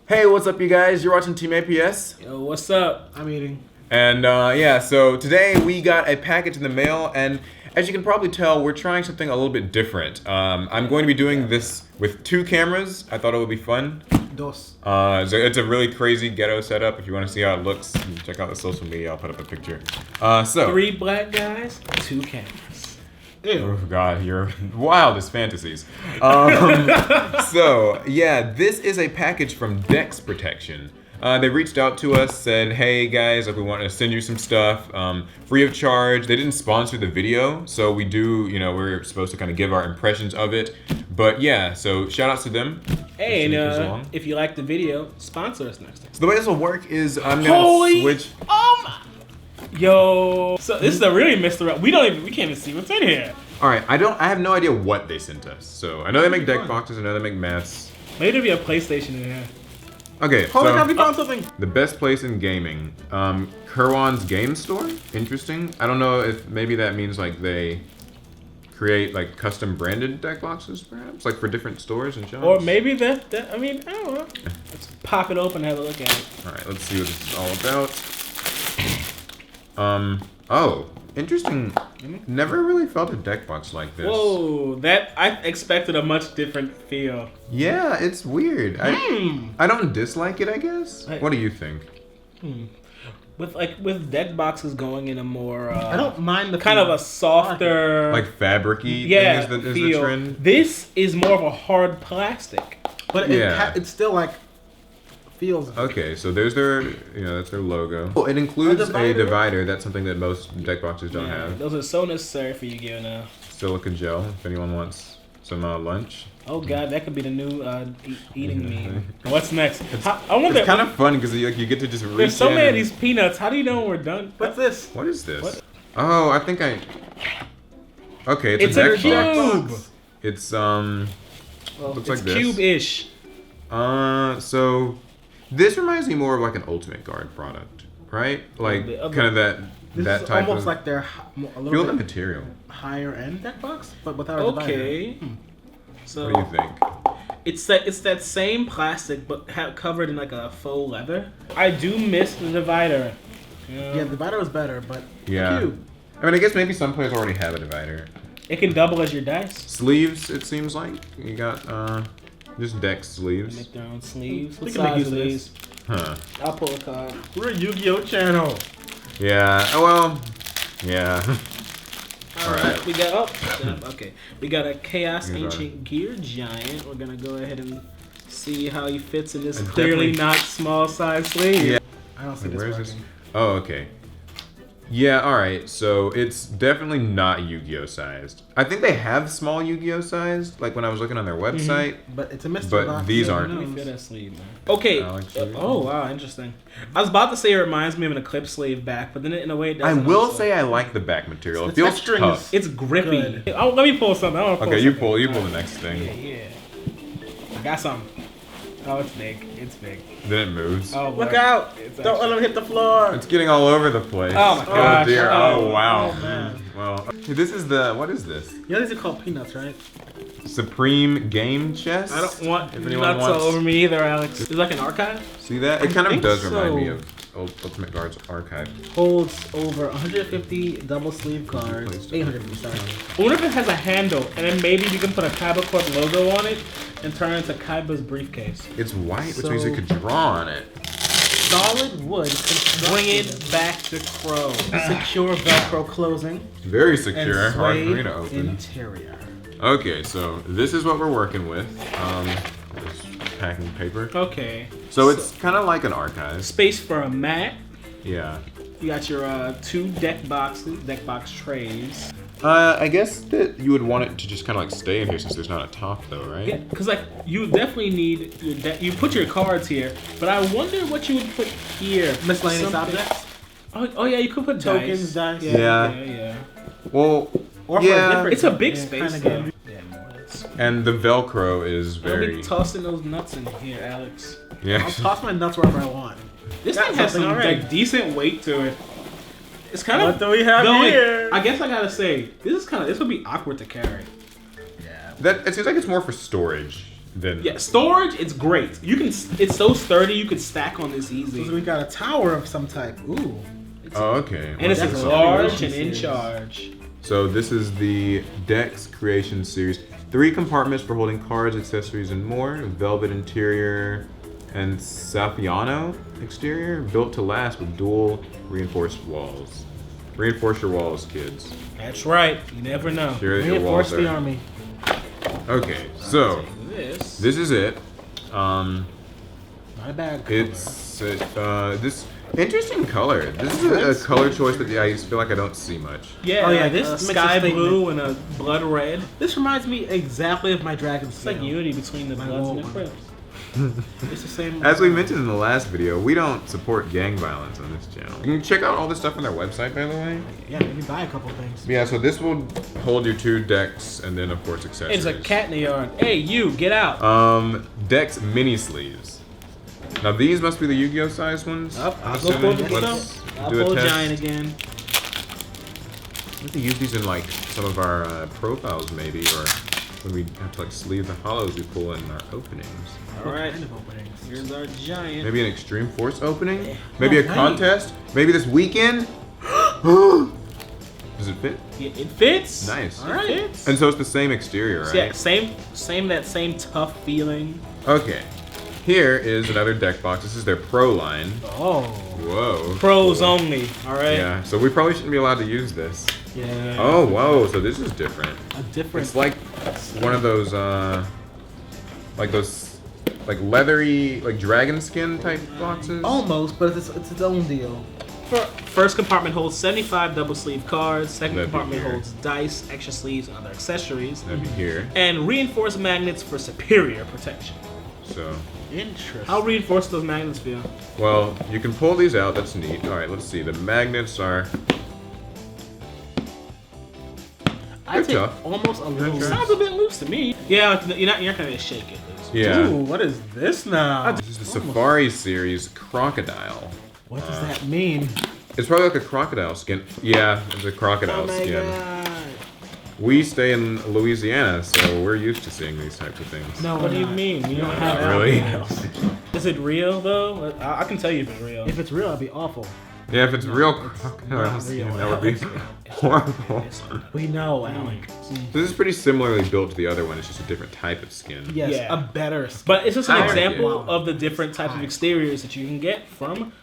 Hey, what's up, you guys? You're watching Team APS. Yo, what's up? I'm eating. And yeah, so today we got a package in the mail, and as you can probably tell, we're trying something a little bit different. I'm going to be doing this with 2 cameras. I thought it would be fun. Dos. So it's a really crazy ghetto setup. If you want to see how it looks, you can check out the social media. I'll put up a picture. So 3 black guys, 2 cameras. Oh God, your wildest fantasies. So yeah, this is a package from Dex Protection. They reached out to us, said, "Hey guys, like we want to send you some stuff, free of charge." They didn't sponsor the video, so we do, we're supposed to kind of give our impressions of it. But yeah, so shout outs to them. Hey, and if you like the video, sponsor us next time. So the way this will work is I'm gonna switch. Yo, so this is a really mystery. We can't even see what's in here. All right, I have no idea what they sent us. So I know they make deck boxes, I know they make mats. Maybe there'll be a PlayStation in here. Okay, Holy so cow, we found something! The best place in gaming, Kerwan's Game Store. Interesting. I don't know if maybe that means like they create like custom branded deck boxes, perhaps, like for different stores and shops. Or maybe that I mean, I don't know. Let's pop it open and have a look at it. All right, let's see what this is all about. Oh, interesting. Never really felt a deck box like this. Whoa, I expected a much different feel. Yeah, it's weird. I don't dislike it, I guess. What do you think? With deck boxes going in a more I don't mind the kind of a softer, like fabric-y yeah, thing is the trend. This is more of a hard plastic, but it's still like feels. Okay, so there's their, that's their logo. Oh, it includes a divider. That's something that most deck boxes don't have. Those are so necessary for you, Gil, now. Silica gel, if anyone wants some lunch. Oh God, that could be the new eating meme. What's next? It's kind of fun because you get to just reach. There's so many of these peanuts. How do you know when we're done? What's this? What is this? What? Oh, I think Okay, it's a deck cube. box. It's looks like this. Cube-ish. So this reminds me more of like an Ultimate Guard product, right? Like kind of that type of. Almost like they're a little feel bit the material. higher end deck box, but without a divider. Okay. So what do you think? It's that same plastic, but covered in like a faux leather. I do miss the divider. Yeah, the divider was better, but Yeah. cube. I mean, I guess maybe some players already have a divider. It can double as your dice. Sleeves, it seems like. You got just Dex sleeves. Make their own sleeves. What We can make size use are of these? Huh. I'll pull a card. We're a Yu-Gi-Oh channel. Yeah. Oh well. Yeah. Alright, we got okay. We got a Chaos Here's Ancient Gear Giant. We're gonna go ahead and see how he fits in this And clearly definitely- not small size sleeve. Yeah. I don't see Wait, this where is working. this? Oh, okay. Yeah, alright, so it's definitely not Yu-Gi-Oh sized. I think they have small Yu-Gi-Oh sized, like when I was looking on their website. But it's a mystery But box. these so aren't. who Let me knows? feel that sleeve, man. Okay. Oh wow, interesting. I was about to say it reminds me of an Eclipse sleeve back, but then in a way it I doesn't. will also. say I like the back material. It The feels texturing tough. It's grippy. Good. Oh, let me pull something. I want to pull Okay, you something. pull the next thing. Yeah. I got something. Oh, it's big. It's big. Then it moves. Oh, Look boy. out! It's Don't let him hit the floor. It's getting all over the place. Oh my gosh. dear. Oh. Oh wow. Oh, man. Well, this is what is this? You know these are called peanuts, right? Supreme Game Chest? I don't want If anyone nuts all wants- over me either, Alex. It's like an archive. See that? It kind of think does remind so. me of Ultimate Guard's archive. Holds over 150 double sleeve cards. 850, sorry. I wonder if it has a handle, and then maybe you can put a Kaiba Corp logo on it and turn it into Kaiba's briefcase. It's white, which So- means you could draw on it. Solid wood. Bring it back to Crow. Secure Velcro closing. Very secure, And hard for me suede to open. interior. Okay, so this is what we're working with. This packing paper. Okay. So it's kind of like an archive. Space for a mat. Yeah. You got your 2 deck box trays. I guess that you would want it to just kind of like stay in here since there's not a top though, right? Yeah, because like you definitely need your deck. You put your cards here, but I wonder what you would put here. Miscellaneous Something- objects. Oh yeah, you could put Tokens, dice. dice. Yeah. Well, Or for Yeah. a different It's a big space. kind of though. game. Yeah, more or less. and the Velcro is I'll very be tossing those nuts in here, Alex. yeah. I'll toss my nuts wherever I want. This Got thing has some something already. like decent weight to it. It's kind of. What do we have though, like, here? I guess I gotta say this would be awkward to carry. Yeah. That it seems like it's more for storage. then Yeah, storage, it's great. You can, it's so sturdy, you could stack on this easy. So we got a tower of some type. Ooh. Oh, okay. And it's That's a large creation and in series. charge. So this is the Dex Creation Series. 3 compartments for holding cards, accessories, and more. Velvet interior and Safiano exterior. Built to last with dual reinforced walls. Reinforce your walls, kids. That's right. You never know. Here your Reinforce walls the are. army. Okay, so This. this is it. Not a bad color. It's this interesting color. This is a color choice that I feel like I don't see much. Yeah, Oh, yeah, like this a makes a sky statement. blue and a blood red. This reminds me exactly of my dragon It's like scale. unity between the My Bloods and the old Crips. It's the same. As we mentioned in the last video, we don't support gang violence on this channel. You can check out all this stuff on their website, by the way. Yeah, maybe buy a couple things. Yeah, so this will hold your 2 decks and then, of course, accessories. It's a cat in the yard. Hey, you, get out. Dex Mini Sleeves. Now, these must be the Yu-Gi-Oh! Size ones. I'll I'm go pull assuming. this Let's up. I'll do a pull test. Giant again. We can use these in, like, some of our profiles, maybe, or when we have to, like, sleeve the hollows we pull in our openings. All right. Kind of openings. Here's our Giant. Maybe an Extreme Force opening? Maybe a nice. contest? Maybe this weekend? Does it fit? Yeah, it fits. Nice. All right. It fits. And so it's the same exterior, right? Yeah, same tough feeling. Okay. Here is another deck box. This is their Pro line. Oh. Whoa. Pros only. All right. Yeah, so we probably shouldn't be allowed to use this. Yeah. Oh, whoa, so this is different. A different. It's like one of those, like leathery, like dragon skin type boxes. Almost, but it's its own deal. First compartment holds 75 double sleeve cards. Second That'd be compartment here. holds dice, extra sleeves, and other accessories. That'd be here. And reinforced magnets for superior protection. So, Interesting. How reinforced those magnets feel? well, you can pull these out. That's neat. All right, let's see. The magnets are. I take tough. almost a little. They're Sounds a bit loose to me. Yeah, you're not gonna shake it loose. Yeah. Ooh, what is this now? This is the Safari Series Crocodile. What does that mean? It's probably like a crocodile skin. Yeah, it's a crocodile Oh my skin. god. We stay in Louisiana, so we're used to seeing these types of things. No, What do you mean? You don't Not have really. Is it real though? I can tell you if it's real. If it's real, it'd be awful. Yeah, if it's real not crocodile skin, real. that would be horrible. We know, Alec. This is pretty similarly built to the other one. It's just a different type of skin. Yes, Yeah. a better skin. But it's just an I like example it. of the different types of exteriors that you can get from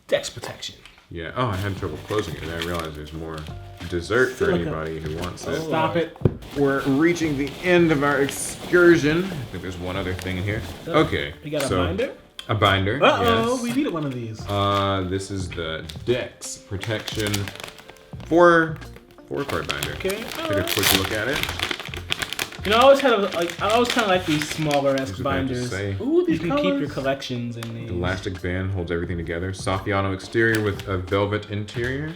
Dex protection. Yeah. Oh, I had trouble closing it. And I realized there's more dessert for Silica. anybody who wants it. Stop it. We're reaching the end of our excursion. I think there's one other thing in here. Okay. You got a so, binder? A binder. Uh-oh, yes. we needed one of these. This is the Dex Protection 4-card binder. Okay. Take a quick look at it. You know, I always kind of like these smaller esque What was I about to binders. say? Ooh, You these can keep your colors. collections in these. Elastic band holds everything together. Safiano exterior with a velvet interior.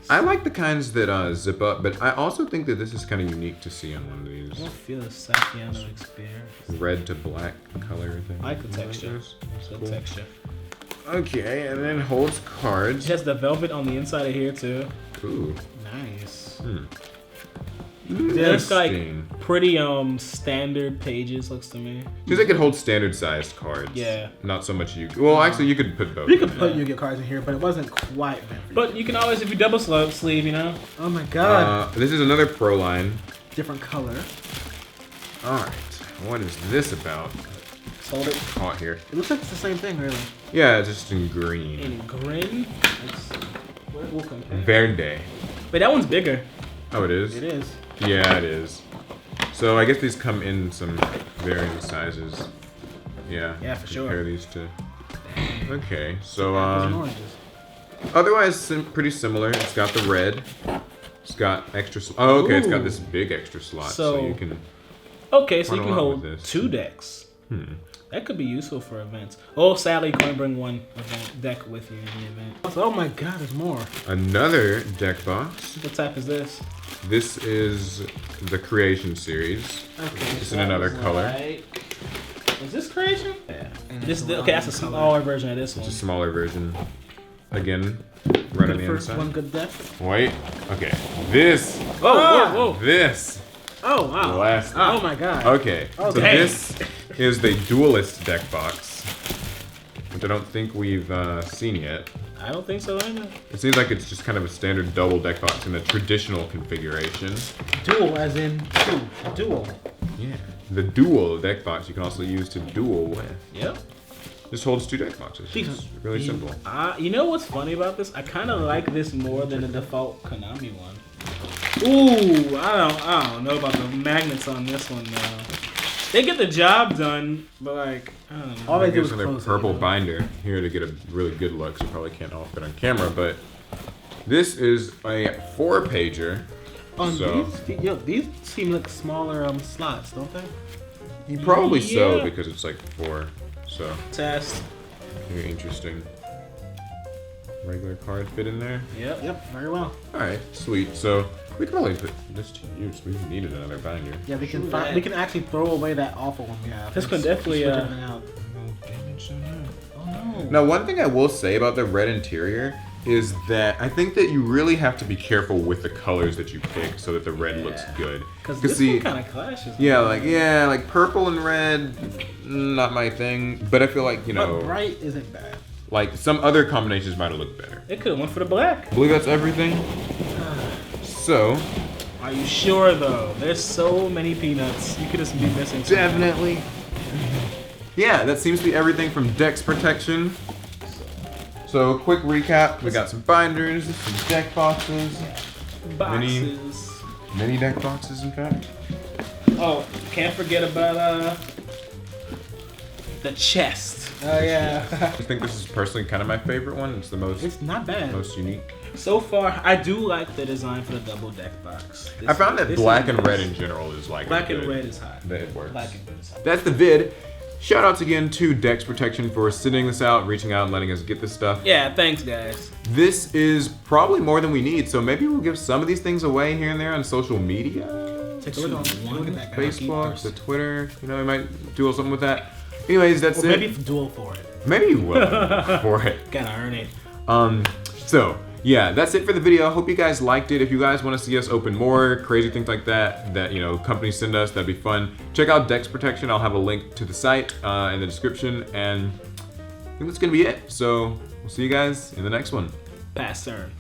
I like the kinds that zip up, but I also think that this is kind of unique to see on one of I these. don't feel the Safiano experience. Red to black color thing. I like the texture. That's Good cool. texture. Okay, and then holds It cards. has the velvet on the inside of here too. Ooh. Nice. It's like Interesting. pretty standard pages, looks to me. Seems like it holds standard sized cards. Yeah. Not so much you. Well, actually, you could put both. You could in put there. Yu-Gi-Oh cards in here, but it wasn't quite meant for you. But you can always, if you double sleeve, you know. Oh my god. This is another Pro line. Different color. All right. What is this about? Hold it Caught here. It looks like it's the same thing, really. Yeah, it's just in green. in green. We'll compare. Verde. Wait, that one's bigger. Oh, it is? It is. Yeah, it is. So I guess these come in some varying sizes. Yeah. Yeah, for sure. Compare these to. Okay, so Apples and oranges. otherwise pretty similar. It's got the red. It's got extra. Oh, okay. It's got Ooh. this big extra slot, so So- you can. Okay, so you Quite a can lot hold with this. 2 decks. That could be useful for events. Oh, sadly, you can't bring one event deck with you in the event. Oh my god, there's more. Another deck box. What type is this? This is the Creation Series. Okay. It's in another color. Is this creation? Yeah. This okay, that's a smaller version of this one. It's a smaller version. Again, right Good on the first inside. one, good deck. Wait. Okay. This. Whoa, whoa, whoa. This Oh wow. Last. Oh my god. Okay, Oh, so dang. this is the Duelist Deck Box, which I don't think we've seen yet. I don't think so either. It seems like it's just kind of a standard double deck box in the traditional configuration. Dual as in two. Dual. Yeah. The dual deck box you can also use to duel with. Yep. Just holds 2 deck boxes. It's really simple. You know what's funny about this? I kind of like this more than the default Konami one. Ooh, I don't know about the magnets on this one now. They get the job done, but like, I don't know. All they do Here's is another close it, purple you know? binder here to get a really good look. So you probably can't all fit on camera, but this is a 4-pager. So These seem like smaller slots, don't they? probably so Yeah. because it's like 4. So Test. very interesting. Regular card fit in there. Yep. Yep, very well. All right, sweet. So we could probably put this to use. We needed another binder. Yeah, we can True find, that. we can actually throw away that awful one we have. This and could definitely, switch everything out. Oh no. Now, one thing I will say about the red interior is that I think that you really have to be careful with the colors that you pick so that the red looks good. Because this see, one kind of clashes. yeah, like purple and red, not my thing. But I feel like But bright isn't bad. like some other combinations might have looked better. It could have went for the black. I believe that's everything. So Are you sure though? There's so many peanuts. You could just be missing something. definitely, yeah, that seems to be everything from Dex protection. So quick recap: we got some binders, some deck boxes, Boxes. mini deck boxes, in fact. Oh, can't forget about the chest. Oh yeah. I think this is personally kind of my favorite one. It's the most It's not bad. unique. So far, I do like the design for the double deck box. I found that This black is and nice. red in general is like Black and good. red is hot. That it works. Black and red is hot. That's the vid. Shout outs again to Dex Protection for sending this out, reaching out, and letting us get this stuff. Yeah, thanks guys. This is probably more than we need, so maybe we'll give some of these things away here and there on social media. Take a look at that guy. Facebook, the Twitter. You know, we might do something with that. Anyways, that's Or maybe it. dual for it. Maybe you will for it. Gotta earn it. So yeah, that's it for the video. Hope you guys liked it. If you guys want to see us open more crazy things like that you know companies send us, that'd be fun. Check out Dex Protection. I'll have a link to the site in the description, and I think that's gonna be it. So we'll see you guys in the next one. Pass turn.